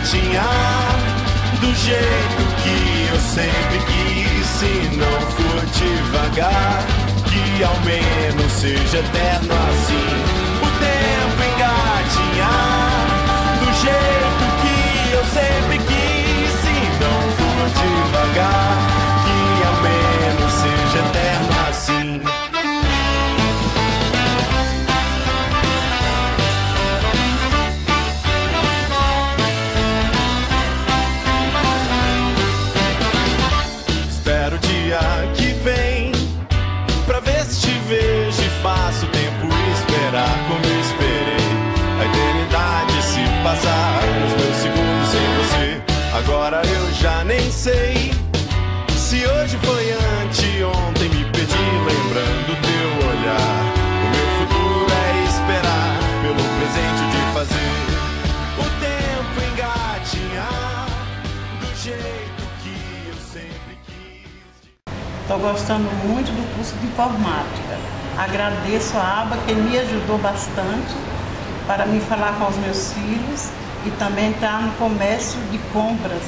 engatinhar do jeito que eu sempre quis. Se não for devagar, que ao menos seja eterno assim. O tempo engatinhar do jeito que eu sempre quis. Se não for devagar, que ao menos seja eterno assim. Espero o dia que vem pra ver se te vejo e faço o tempo esperar como eu esperei. A eternidade se passar, os meus segundos sem você. Agora eu já nem sei se hoje foi anteontem. Me perdi lembrando teu olhar. O meu futuro é esperar pelo presente de fazer o tempo engatinhar do jeito que eu sempre quis. Estou gostando muito do curso de informática. Agradeço a aba que me ajudou bastante para me falar com os meus filhos e também estar no comércio de compras.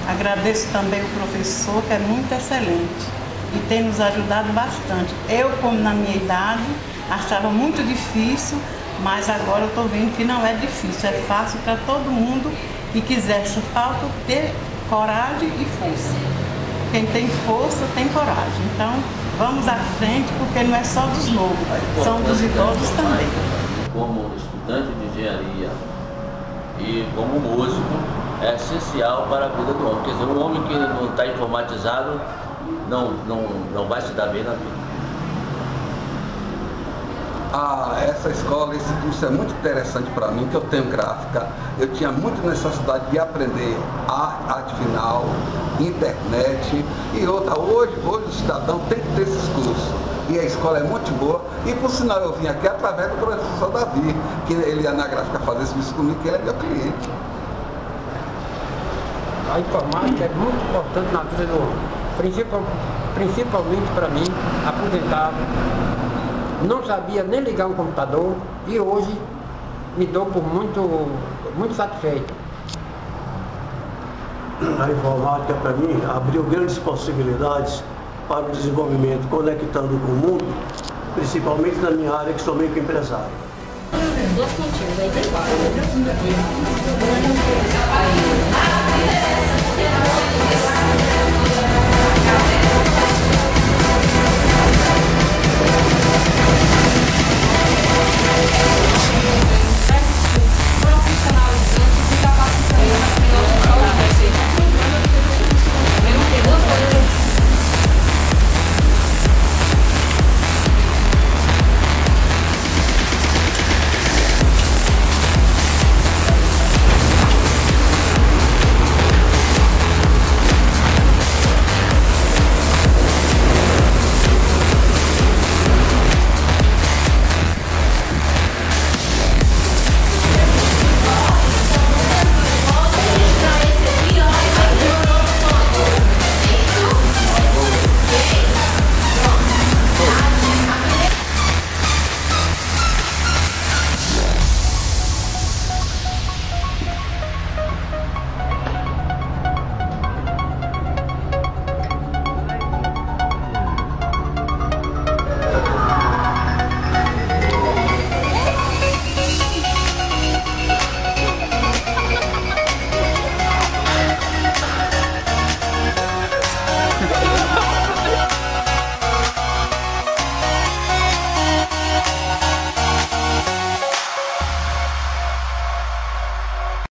Agradeço também o professor, que é muito excelente e tem nos ajudado bastante. Eu, como na minha idade, achava muito difícil, mas agora eu estou vendo que não é difícil, é fácil para todo mundo que quiser. Só falta ter coragem e força. Quem tem força tem coragem. Então, vamos à frente, porque não é só dos novos, são dos idosos também. Como estudante de engenharia e como músico, é essencial para a vida do homem. Quer dizer, um homem que não está informatizado não vai se dar bem na vida. Essa escola, esse curso é muito interessante para mim, que eu tenho gráfica. Eu tinha muita necessidade de aprender arte final, internet e outra. Hoje o cidadão tem que ter esses cursos. E a escola é muito boa. E por sinal eu vim aqui através do professor Davi, que ele ia na gráfica fazer esse curso comigo, que ele é meu cliente. A informática é muito importante na vida do homem, principalmente para mim, aposentado. Não sabia nem ligar um computador e hoje me dou por muito satisfeito. A informática para mim abriu grandes possibilidades para o desenvolvimento, conectando com o mundo, principalmente na minha área, que sou microempresário. Duas pontinhas, aí tem quatro. Aí.